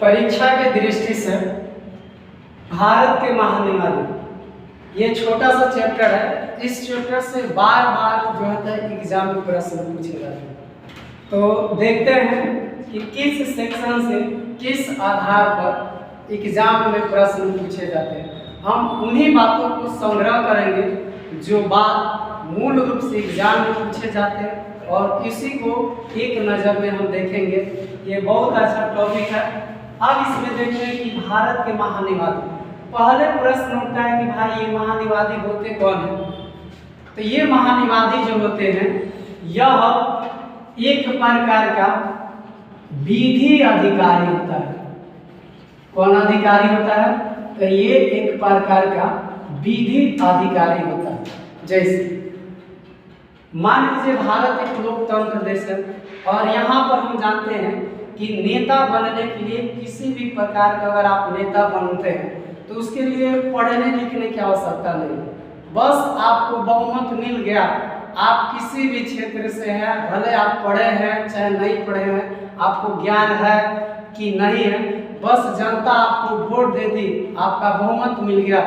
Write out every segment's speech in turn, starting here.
परीक्षा के दृष्टि से भारत के महानिवादी ये छोटा सा चैप्टर है। इस चैप्टर से बार बार जो है एग्जाम में प्रश्न पूछे जाते हैं। तो देखते हैं कि किस सेक्शन से किस आधार पर एग्जाम में प्रश्न पूछे जाते हैं। हम उन्हीं बातों को संग्रह करेंगे जो बात मूल रूप से एग्जाम में पूछे जाते हैं और इसी को एक नज़र में हम देखेंगे। ये बहुत अच्छा टॉपिक है। अब इसमें देखते हैं कि भारत के महानिवादी, पहले प्रश्न उठता है कि भाई ये महानिवादी होते कौन है। तो ये महानिवादी जो होते हैं यह एक प्रकार का विधि अधिकारी होता है। कौन अधिकारी होता है? तो ये एक प्रकार का विधि अधिकारी होता है। जैसे मान लीजिए भारत एक लोकतंत्र देश है और यहाँ पर हम जानते हैं कि नेता बनने के लिए किसी भी प्रकार का अगर आप नेता बनते हैं तो उसके लिए पढ़ने लिखने की आवश्यकता नहीं। बस आपको बहुमत मिल गया, आप किसी भी क्षेत्र से हैं, भले आप पढ़े हैं चाहे नहीं पढ़े हैं, आपको ज्ञान है कि नहीं है, बस जनता आपको वोट दे दी, आपका बहुमत मिल गया,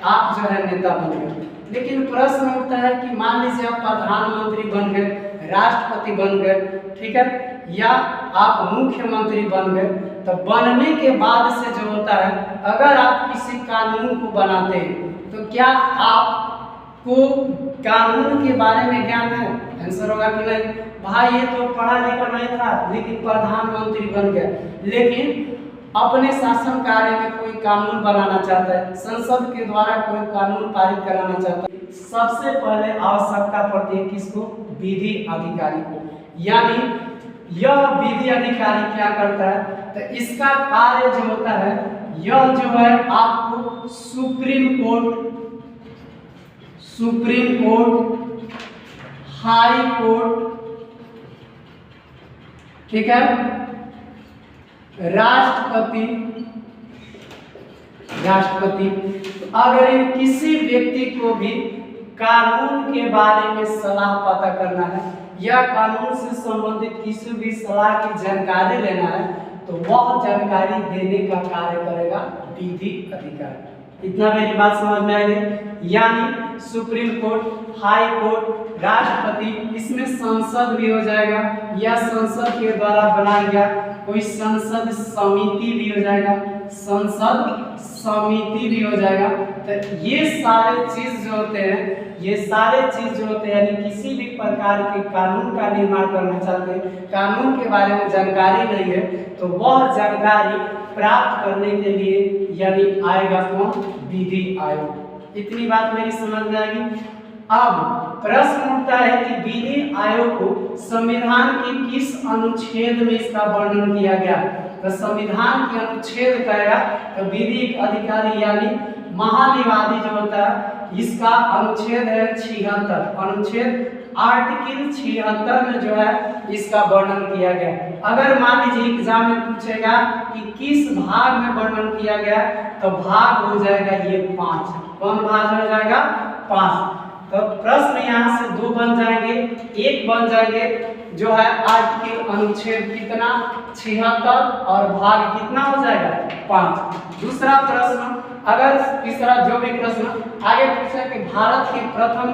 आप जो है नेता बन गए। लेकिन प्रश्न उठता है कि मान लीजिए आप प्रधानमंत्री बन गए, राष्ट्रपति बन गए, ठीक है, या आप मुख्यमंत्री बन गए, तो बनने के बाद से जो होता है अगर आप किसी कानून को बनाते हैं तो क्या आपको कानून के बारे में ज्ञान है? आंसर होगा कि नहीं। भाई ये तो पढ़ा लिखा नहीं था लेकिन प्रधानमंत्री बन गया, लेकिन अपने शासन कार्य में कोई कानून बनाना चाहता है, संसद के द्वारा कोई कानून पारित कराना चाहता है, सबसे पहले आवश्यकता पड़ती है किसको? विधि अधिकारी को। यानी यह विधि अधिकारी क्या करता है? तो इसका कार्य जो होता है यह जो है आपको सुप्रीम कोर्ट, हाई कोर्ट, ठीक है, राष्ट्रपति, अगर इन किसी व्यक्ति को भी कानून के बारे में सलाह पता करना है या कानून से संबंधित किसी भी सलाह की जानकारी लेना है तो वह जानकारी देने का कार्य करेगा विधि अधिकारी। इतना मेरी बात समझ में आई? यानी सुप्रीम कोर्ट, हाई कोर्ट, राष्ट्रपति, इसमें संसद भी हो जाएगा या संसद के द्वारा बनाया गया कोई संसद समिति भी हो जाएगा, तो ये सारे चीज जो होते हैं यानी किसी भी प्रकार के कानून का निर्माण करना चाहते हैं, कानून के बारे में जानकारी नहीं है, तो वह जानकारी प्राप्त करने के लिए यानी आएगा कौन? विधि आयोग। इतनी बात मेरी समझ में आएगी। अब प्रश्न उठता है कि विधि आयोग को संविधान के किस अनुच्छेद में इसका वर्णन किया गया? तो संविधान के अनुच्छेद कहेगा तो विधि अधिकारी यानी महानिवादी जो होता है इसका अनुच्छेद है 76। अनुच्छेद आर्टिकल 76 में जो है इसका वर्णन किया गया। अगर मान लीजिए एग्जाम में पूछेगा कि किस भाग में वर्णन किया गया तो भाग हो जाएगा ये 5। कौन भाग हो जाएगा? 5। तो प्रश्न यहाँ से 2 बन जाएंगे, एक बन जाएंगे जो है आर्टिकल अनुच्छेद कितना? 76 और भाग कितना हो जाएगा? 5। दूसरा प्रश्न, अगर तीसरा जो भी प्रश्न आगे पूछे कि भारत के प्रथम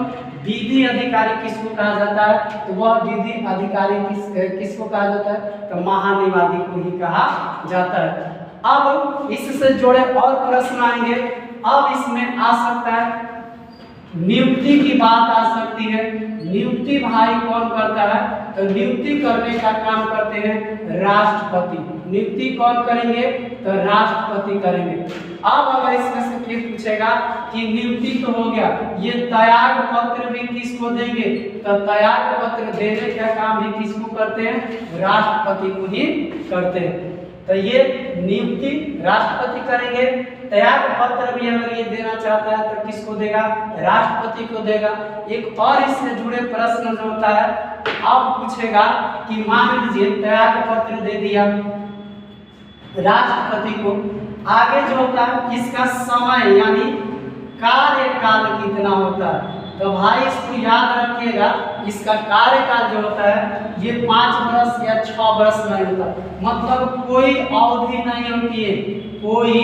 विधि अधिकारी किसको कहा जाता है तो वह विधि अधिकारी किसको कहा जाता है? तो महानिवादी को ही कहा जाता है। अब इससे जुड़े और प्रश्न आएंगे। अब इसमें आ सकता है नियुक्ति की बात आ सकती है। नियुक्ति भाई कौन करता है? तो नियुक्ति करने का काम करते हैं राष्ट्रपति। नियुक्ति कौन करेंगे? तो राष्ट्रपति करेंगे। अब अगर इसमें से फिर पूछेगा कि नियुक्ति तो हो गया, ये त्याग पत्र भी किसको देंगे? तो त्याग पत्र देने का काम भी किसको करते हैं? राष्ट्रपति को ही करते हैं। तो ये नियुक्ति राष्ट्रपति करेंगे, त्याग पत्र भी अगर ये देना चाहता है तो किसको देगा? राष्ट्रपति को देगा। एक और इससे जुड़े प्रश्न जो होता है अब पूछेगा कि मान लीजिए त्याग पत्र दे दिया राष्ट्रपति को, आगे जो होता है इसका समय यानी कार्यकाल कितना होता है? तो भाई इसको याद रखिएगा, इसका कार्यकाल जो होता है ये 5 वर्ष या 6 वर्ष नहीं होता, मतलब कोई अवधि नहीं होती है, कोई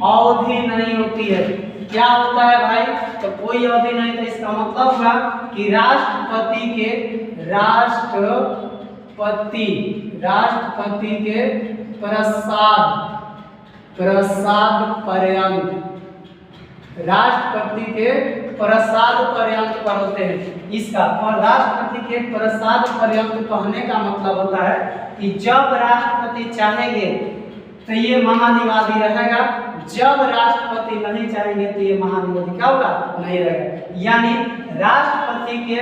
अवधि नहीं होती है। क्या होता है भाई? तो कोई अवधि नहीं, तो इसका मतलब हुआ कि राष्ट्रपति के प्रसाद पर्यंत पर होते हैं। इसका और राष्ट्रपति के प्रसाद पर्यंत कहने का मतलब होता है कि जब राष्ट्रपति चाहेंगे तो ये महानिवादी रहेगा, जब राष्ट्रपति नहीं चाहेंगे तो ये महानिवादी क्या होगा? नहीं रहेगा। यानी राष्ट्रपति के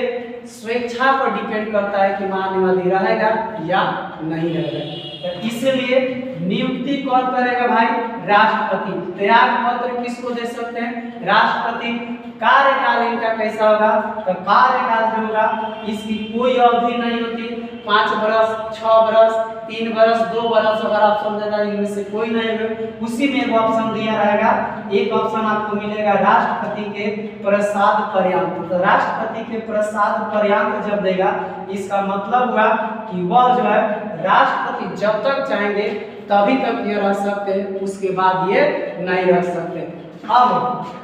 स्वेच्छा पर डिपेंड करता है कि महानिवादी रहेगा या नहीं रहेगा। तो इसलिए नियुक्ति कौन करेगा भाई? राष्ट्रपति। त्याग पत्र किसको दे सकते हैं? राष्ट्रपति। कार्यकाल इनका कैसा होगा? तो कार्यकाल जो होगा इसकी कोई अवधि नहीं होती, 5 वर्ष, 6 वर्ष, 3 वर्ष, 2 वर्ष, अगर ऑप्शन देना इनमें से कोई नहीं है, उसी में एक ऑप्शन दिया रहेगा। एक ऑप्शन आपको मिलेगा राष्ट्रपति के प्रसाद पर्यंत। तो राष्ट्रपति के प्रसाद पर्यंत जब देगा, इसका मतलब हुआ कि वह जो है राष्ट्रपति जब तक चाहेंगे तभी तक ये रह सकते हैं, उसके बाद ये नहीं रह सकते। अब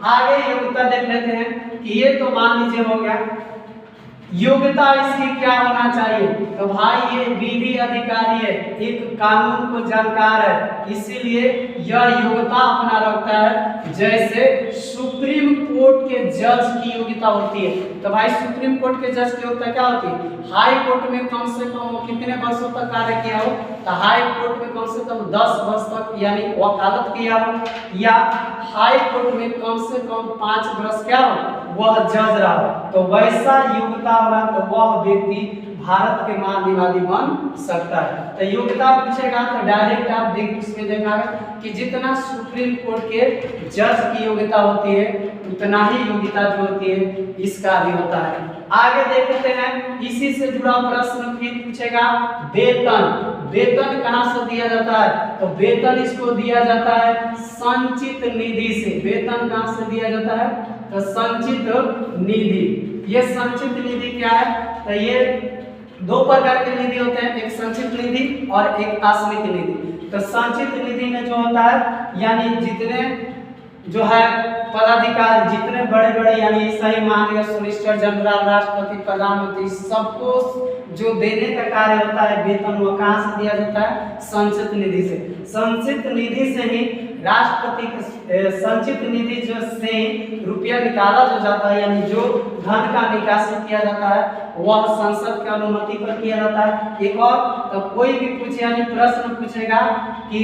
आगे योग्यता देख लेते हैं कि ये तो मान लीजिए हो गया। योग्यता इसकी क्या होना चाहिए? तो भाई ये विधि अधिकारी है, एक कानून को जानकार है, इसीलिए यह योग्यता अपना रखता है जैसे सुप्रीम कोर्ट के जज की योग्यता होती है। तो भाई सुप्रीम कोर्ट के जज की योग्यता क्या होती है? हाई कोर्ट में कम से कम कितने वर्षों तक कार्य किया हो? तो हाई कोर्ट में कम से कम 10 वर्ष तक यानी वकालत किया हो, या हाई कोर्ट में कम से कम 5 वर्ष क्या हो वह जज रहा। तो वैसा योग्यता होगा तो वह व्यक्ति भारत के महानिवादी बन सकता है। तो योग्यता पूछेगा तो डायरेक्ट आप उसमें देखा कि जितना सुप्रीम कोर्ट के जज की योग्यता होती है उतना ही योग्यता जो होती है इसका भी होता है। आगे देखते हैं, इसी से जुड़ा प्रश्न फिर पूछेगा वेतन कहाँ से दिया जाता है? तो वेतन इसको दिया जाता है संचित निधि से। वेतन कहाँ से दिया जाता है? तो संचित निधि। ये संचित निधि क्या है? तो ये 2 प्रकार के निधि होते हैं, एक संचित निधि और एक आस्मिक निधि। तो संचित निधि में जो होता है यानी जितने जो है पदाधिकारी, जितने बड़े बड़े यानी सही माननीय सॉलिसिटर जनरल, राष्ट्रपति, प्रधानमंत्री, सबको जो देने का कार्य होता है वेतन, वो कहाँ से दिया जाता है? संचित निधि से। संचित निधि से ही राष्ट्रपति संचित निधि जो से रुपया निकाला जो जाता है यानी जो धन का निकासी किया जाता है वह संसद की अनुमति पर किया जाता है। एक और तो कोई भी पूछे यानी प्रश्न पूछेगा कि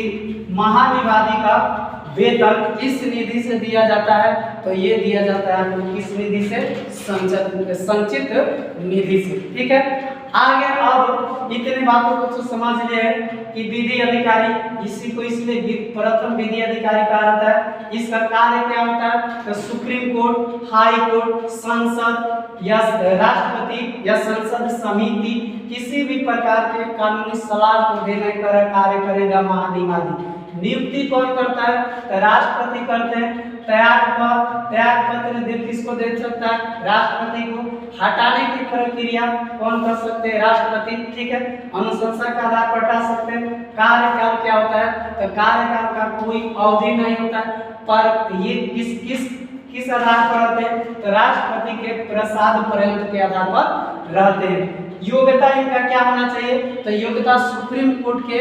महानिवादी का वेतन किस निधि से दिया जाता है? तो ये दिया जाता है किस निधि से? संचित निधि से। ठीक है। आगे अब इतने बातों को तो समझ लिए कि विधि अधिकारी, इसी को इसलिए प्रथम विधि अधिकारी कहा जाता है। इसका कार्य क्या होता है? तो सुप्रीम कोर्ट, हाई कोर्ट, संसद या राष्ट्रपति या संसद समिति किसी भी प्रकार के कानूनी सलाह को देने का कार्य करेगा महानिवादी। नियुक्ति कौन करता है? तो राष्ट्रपति करते हैं। त्याग पत्र किसको दे सकता है? राष्ट्रपति को। हटाने की प्रक्रिया कौन कर सकते हैं? राष्ट्रपति। ठीक है। अनुशंसा का आधार पर हटा सकते हैं। कार्यकाल क्या होता है? तो कार्यकाल का कोई अवधि नहीं होता है, पर ये किस आधार पर रहते हैं? तो राष्ट्रपति के प्रसाद पर्यंत के आधार पर रहते हैं। योग्यता इनका क्या होना चाहिए? तो योग्यता सुप्रीम कोर्ट के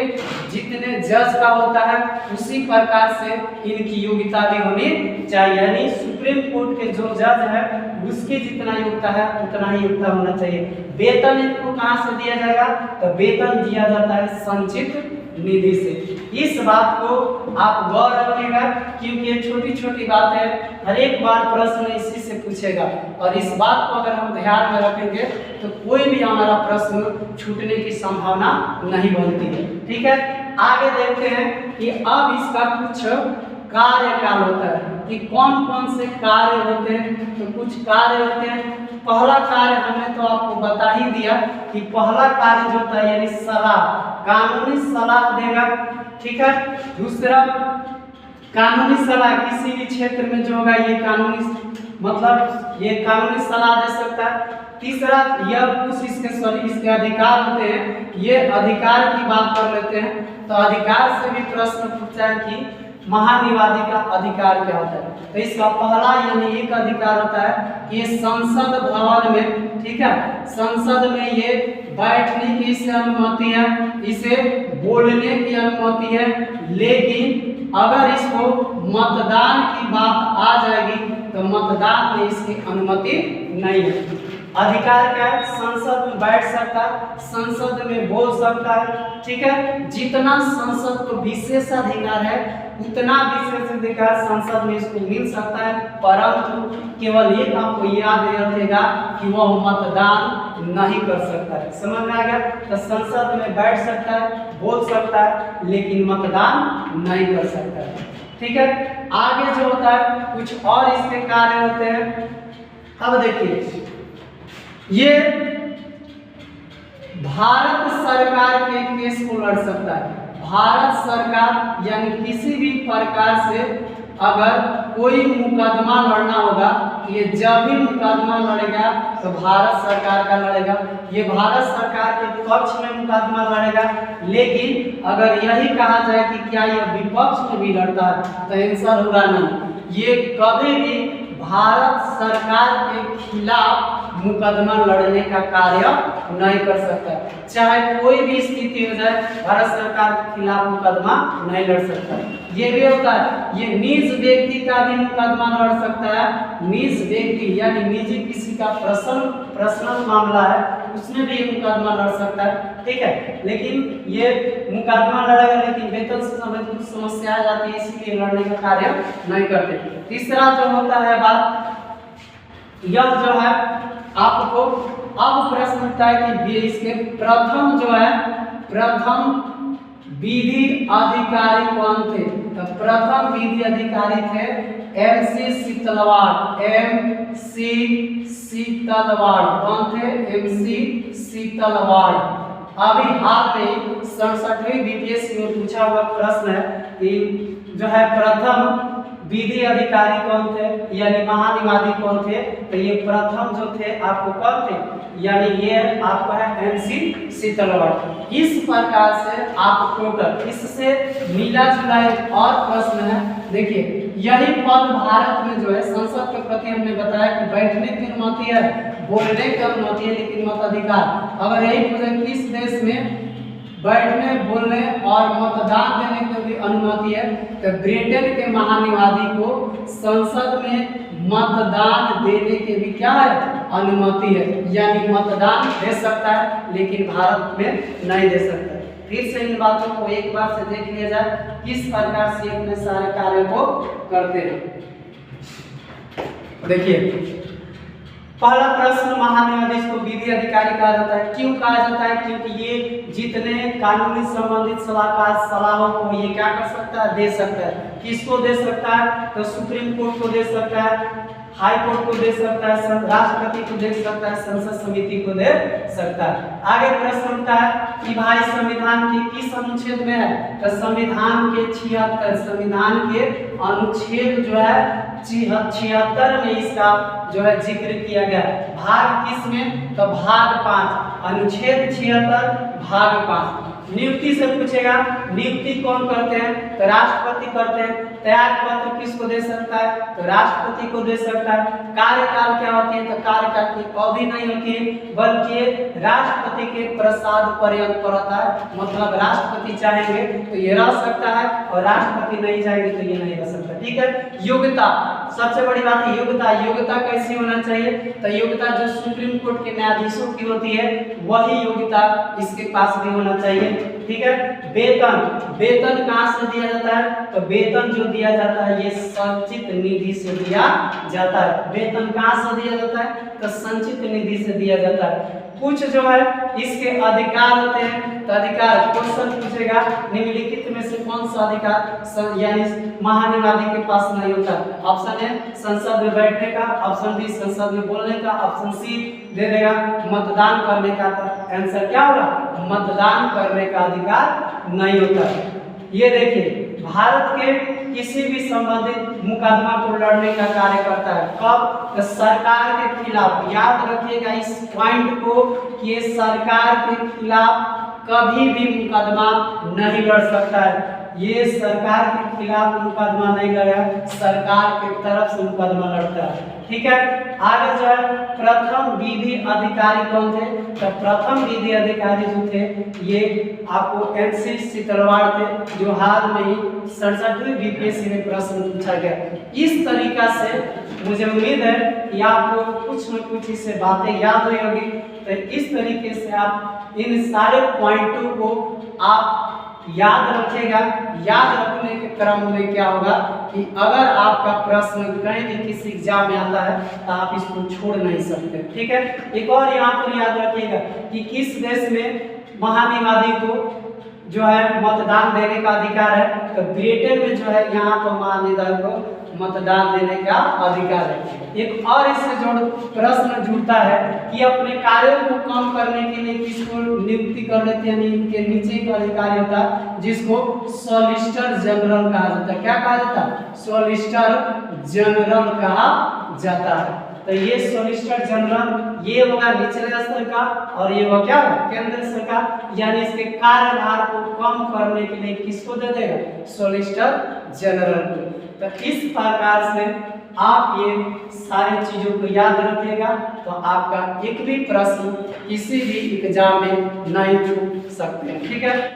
जितने जज का होता है उसी प्रकार से इनकी योग्यता भी होनी चाहिए, यानी सुप्रीम कोर्ट के जो जज है उसकी जितना योग्यता है उतना ही योग्यता होना चाहिए। वेतन इनको कहाँ से दिया जाएगा? तो वेतन दिया जाता है संचित निधि से। इस बात को आप गौर रखिएगा क्योंकि ये छोटी छोटी बात है, हर एक बार प्रश्न इसी से पूछेगा और इस बात को अगर हम ध्यान में रखेंगे तो कोई भी हमारा प्रश्न छूटने की संभावना नहीं बनती है। ठीक है। आगे देखते हैं कि अब इसका कुछ कार्यकाल होता है कि कौन कौन से कार्य होते हैं। तो कुछ कार्य होते हैं। पहला कार्य हमने तो आपको बता ही दिया कि पहला कार्य जो होता है यानी सलाह, कानूनी सलाह देगा। ठीक है। दूसरा कानूनी सलाह किसी भी क्षेत्र में जो होगा ये कानूनी मतलब ये कानूनी सलाह दे सकता है। तीसरा, यह कुछ इसके अधिकार होते हैं, ये अधिकार की बात कर लेते हैं। तो अधिकार से भी प्रश्न पूछा है कि महानिवादी का अधिकार क्या होता है। तो इसका पहला यानी एक अधिकार होता है कि संसद भवन में, ठीक है, संसद में ये बैठने की इसे अनुमति है, इसे बोलने की अनुमति है, लेकिन अगर इसको मतदान की बात आ जाएगी तो मतदान में इसकी अनुमति नहीं है। अधिकार क्या है? संसद में बैठ सकता है, संसद में बोल सकता है, ठीक है। जितना संसद को विशेषाधिकार है उतना विशेषाधिकार संसद में इसको मिल सकता है, परंतु केवल एक आपको याद रखेगा कि वह मतदान नहीं कर सकता है। समझ में आ गया? तो संसद में बैठ सकता है, बोल सकता है, लेकिन मतदान नहीं कर सकता है, ठीक है। आगे जो होता है कुछ और इसके कार्य होते हैं। अब देखिए, ये भारत सरकार के केस को लड़ सकता है। भारत सरकार यानी किसी भी प्रकार से अगर कोई मुकदमा लड़ना होगा, ये जब भी मुकदमा लड़ेगा तो भारत सरकार का लड़ेगा, ये भारत सरकार के पक्ष में मुकदमा लड़ेगा। लेकिन अगर यही कहा जाए कि क्या यह विपक्ष में भी लड़ता है तो आंसर होगा नहीं। ये कभी भी भारत सरकार के खिलाफ मुकदमा लड़ने का कार्य नहीं कर सकता। चाहे कोई भी स्थिति हो जाए, भारत सरकार के खिलाफ मुकदमा नहीं लड़ सकता। ये भी होता है, ये निज व्यक्ति का भी मुकदमा लड़ सकता है। निज व्यक्ति यानी निजी किसी का पर्सनल मामला है, उसमें भी मुकदमा लड़ सकता है, ठीक है। लेकिन ये मुकदमा लड़ेगा, लेकिन वेतन से संबंधित कुछ समस्या आ जाती है, इसीलिए लड़ने का कार्य नहीं करते। तीसरा जो होता है बात, यह जो है आपको अब प्रश्न उठता है कि इसके प्रथम जो है, प्रथम विधि अधिकारी कौन थे? तो प्रथम विधि अधिकारी थे MC सीतलवाड़। MC सीतलवाड़ कौन थे? MC सीतलवाड़। अभी हाल में 67वीं बीपीएससी में पूछा हुआ प्रश्न है कि जो है प्रथम विधि अधिकारी कौन थे यानी महानिवादी कौन थे? तो ये प्रथम जो थे आपको कौन थे? यानी ये आपका है MC सीतलवाड़। इस प्रकार से आप टोटल इससे मिला जुला एक और प्रश्न है। देखिए, यही पद भारत में जो है संसद के प्रति हमने बताया कि बैठने की अनुमति है, बोलने की अनुमति है, लेकिन मताधिकार अगर यही पूछे किस देश में बैठने, बोलने और मतदान देने की भी अनुमति है, तो ब्रिटेन के महानिवादी को संसद में मतदान देने के भी क्या है? अनुमति है, यानी मतदान दे सकता है, लेकिन भारत में नहीं दे सकता है। फिर से इन बातों को एक बार से देख लिया जाए किस प्रकार से अपने सारे कार्यों को करते हैं। देखिए, पहला प्रश्न, महानिवादी इसको विधि अधिकारी कहा जाता है। क्यों कहा जाता है? क्योंकि ये जितने कानूनी संबंधित सलाहों को ये क्या कर सकता है? दे सकता है। किसको दे सकता है? तो सुप्रीम कोर्ट को दे सकता है, हाई कोर्ट को दे सकता है, राष्ट्रपति को दे सकता है, संसद समिति को दे सकता है। आगे प्रश्न उठता है कि भाई संविधान के किस अनुच्छेद में है? तो संविधान के 76, संविधान के अनुच्छेद जो है 76 में इसका जो है जिक्र किया गया। भाग किस में? तो भाग 5, अनुच्छेद 76 भाग 5। नियुक्ति से पूछेगा, नियुक्ति कौन करते हैं? तो राष्ट्रपति करते हैं। त्याग पत्र किसको दे सकता है? तो राष्ट्रपति को दे सकता है। कार्यकाल क्या होती है? तो कार्यकाल की अवधि नहीं होती है, बल्कि राष्ट्रपति के प्रसाद पर्यंत रहता है। मतलब राष्ट्रपति चाहेंगे तो ये रह सकता है और राष्ट्रपति नहीं चाहेंगे तो ये नहीं रह सकता, ठीक है। योग्यता, सबसे बड़ी बात है योग्यता। योग्यता कैसी होना चाहिए? तो योग्यता जो सुप्रीम कोर्ट के न्यायाधीशों की होती है वही योग्यता इसके पास भी होना चाहिए, ठीक है। वेतन, वेतन कहाँ से दिया जाता है? तो वेतन जो दिया जाता है ये संचित निधि से दिया जाता है। वेतन कहाँ से दिया जाता है? तो संचित निधि से दिया जाता है। कुछ जो है इसके अधिकार होते हैं। तो अधिकार क्वेश्चन पूछेगा, निम्नलिखित में से कौन सा अधिकार यानी महानिवादी के पास नहीं होता? ऑप्शन ए संसद में बैठने का, ऑप्शन बी संसद में बोलने का, ऑप्शन सी दे देगा मतदान करने का। तो आंसर क्या होगा? मतदान करने का अधिकार नहीं होता। ये देखिए, भारत के किसी भी संबंधित मुकदमा को लड़ने का कार्य करता है। कब? सरकार के खिलाफ। याद रखिएगा इस पॉइंट को कि सरकार के खिलाफ कभी भी मुकदमा नहीं लड़ सकता है। ये सरकार के खिलाफ मुकदमा नहीं लड़ा, सरकार की तरफ से मुकदमा लड़ता है। ठीक है, आगे जो है प्रथम विधि अधिकारी कौन थे? तो प्रथम विधि अधिकारी जो थे ये आपको एनसी सीतलवाड़ थे, जो हाल में ही 67वीं बीपीएससी में प्रश्न पूछा गया। इस तरीका से मुझे उम्मीद है कि आपको कुछ न कुछ इससे बातें याद हुई होगी। तो इस तरीके से आप इन सारे पॉइंटों को आप याद रखेगा। याद रखने के क्रम में क्या होगा कि अगर आपका प्रश्न कहीं भी किसी एग्जाम में आता है तो आप इसको छोड़ नहीं सकते। ठीक है, एक और यहाँ पर याद रखिएगा कि किस देश में महानिवादी को जो है मतदान देने का अधिकार है? तो ब्रिटेन में जो है यहाँ पर महानिवादी को मतदान देने का अधिकार है। एक और इससे जोड़ प्रश्न जुड़ता है कि अपने कार्यों को कम करने के लिए किसको नियुक्ति कर लेते हैं? इनके नीचे का अधिकारी होता है जिसको सॉलिसिटर जनरल कहा जाता है। क्या कहा जाता है? सॉलिसिटर जनरल कहा जाता है। तो ये सॉलिसिटर जनरल ये होगा निचले स्तर का और ये वो क्या है? केंद्र सरकार। यानी इसके कार्यभार को कम करने के लिए किसको दे देगा? सॉलिसिटर जनरल को। तो इस प्रकार से आप ये सारी चीजों को याद रखिएगा तो आपका एक भी प्रश्न किसी भी एग्जाम में नहीं छूट सकते हैं। ठीक है।